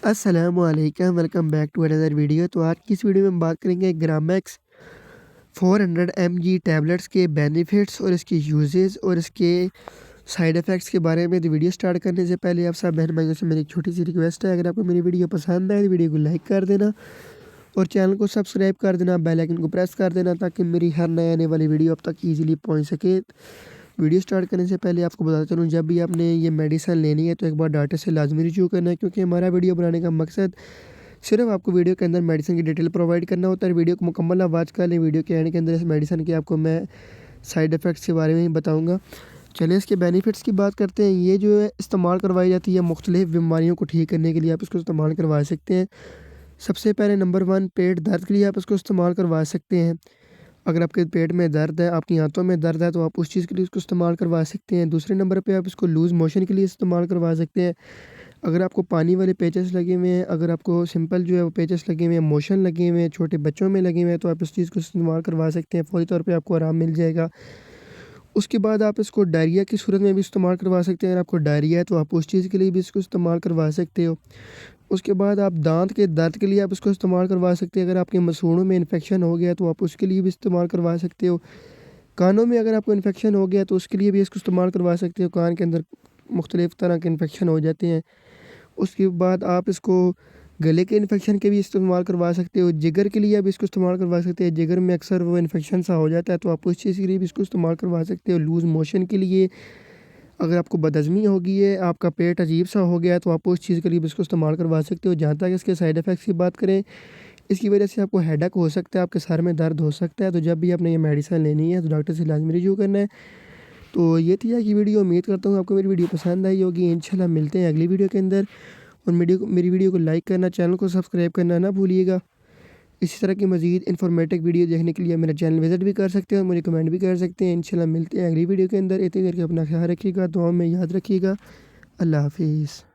अस्सलामुअलैकुम, welcome back to another video. तो आज की इस वीडियो में हम बात करेंगे ग्रामेक्स 400 mg टैबलेट्स के बेनिफिट्स और इसके यूजेस और इसके साइड इफ़ेक्ट्स के बारे में। तो वीडियो स्टार्ट करने से पहले आप सब बहन भाइयों से मेरी एक छोटी सी रिक्वेस्ट है, अगर आपको मेरी वीडियो पसंद आए तो वीडियो को लाइक कर देना और चैनल को सब्सक्राइब कर देना, बेल आइकन को प्रेस कर देना ताकि मेरी हर नए आने वाली वीडियो अब तक ईजिली पहुँच सके। वीडियो स्टार्ट करने से पहले आपको बताता चलूँ, जब भी आपने ये मेडिसिन लेनी है तो एक बार डॉक्टर से लाजमी रिव्यू करना है, क्योंकि हमारा वीडियो बनाने का मकसद सिर्फ आपको वीडियो के अंदर मेडिसिन की डिटेल प्रोवाइड करना होता है। वीडियो को मुकम्मल आप वॉच कर लें। वीडियो के एंड के अंदर इस मेडिसिन के आपको मैं साइड इफ़ेक्ट्स के बारे में ही बताऊँगा। चलिए इसके बेनिफिट्स की बात करते हैं। ये जो है इस्तेमाल करवाई जाती है मुख्तलिफ़ बीमारियों को ठीक करने के लिए, आप इसको इस्तेमाल करवा सकते हैं। सबसे पहले नंबर 1, पेट दर्द के लिए आप इसको इस्तेमाल करवा सकते हैं। अगर आपके पेट में दर्द है, आपकी आंतों में दर्द है, तो आप उस चीज़ के लिए इसको इस्तेमाल करवा सकते हैं। दूसरे नंबर पे आप इसको लूज़ मोशन के लिए इस्तेमाल करवा सकते हैं। अगर आपको पानी वाले पेचेस लगे हुए हैं, अगर आपको सिंपल जो है वो पेचेस लगे हुए हैं, मोशन लगे हुए हैं, छोटे बच्चों में लगे हुए हैं, तो आप इस चीज़ को इस्तेमाल करवा सकते हैं। फ़ौरी तौर पे आपको आराम मिल जाएगा। उसके बाद आप इसको डायरिया की सूरत में भी इस्तेमाल करवा सकते हैं। अगर आपको डायरिया है तो आप उस चीज़ के लिए भी इसको इस्तेमाल करवा सकते हो। उसके बाद आप दाँत के दर्द के लिए आप इसको इस्तेमाल करवा सकते हैं। अगर आपके मसूड़ों में इन्फेक्शन हो गया तो आप उसके लिए भी इस्तेमाल करवा सकते हो। कानों में अगर आपको इन्फेक्शन हो गया तो उसके लिए भी इसको इस्तेमाल करवा सकते हो। कान के अंदर मुख्तलिफ़ तरह के इन्फेक्शन हो जाते हैं। उसके बाद आप इसको गले के इन्फेक्शन के भी इस्तेमाल करवा सकते हो। जिगर के लिए आप इसको इस्तेमाल करवा सकते हैं। जिगर में अक्सर वो इन्फेक्शन सा हो जाता है, तो आप उस चीज़ के लिए भी इसको इस्तेमाल करवा सकते हो। लूज़ मोशन के लिए, अगर आपको बदहज़मी हो गई है, आपका पेट अजीब सा हो गया है, तो आप उस चीज़ के लिए भी इसको इस्तेमाल करवा सकते हो। जहाँ तक इसके साइड इफ़ेक्ट्स की बात करें, इसकी वजह से आपको हेडेक हो सकता है, आपके सर में दर्द हो सकता है। तो जब भी आपने ये मेडिसिन लेनी है तो डॉक्टर से लाज़मी रिव्यू करना है। तो ये थी आज की वीडियो। उम्मीद करता हूँ आपको मेरी वीडियो पसंद आई होगी। इंशाल्लाह मिलते हैं अगली वीडियो के अंदर। और मेरी वीडियो को लाइक करना, चैनल को सब्सक्राइब करना ना भूलिएगा। इसी तरह की मज़ीद इन्फॉर्मेटिव वीडियो देखने के लिए मेरा चैनल विज़िट भी कर सकते हैं और मुझे कमेंट भी कर सकते हैं। इंशाल्लाह मिलते हैं अगली वीडियो के अंदर। इतनी देर के अपना ख्याल रखिएगा, दुआ में याद रखिएगा। अल्लाह हाफ़िज़।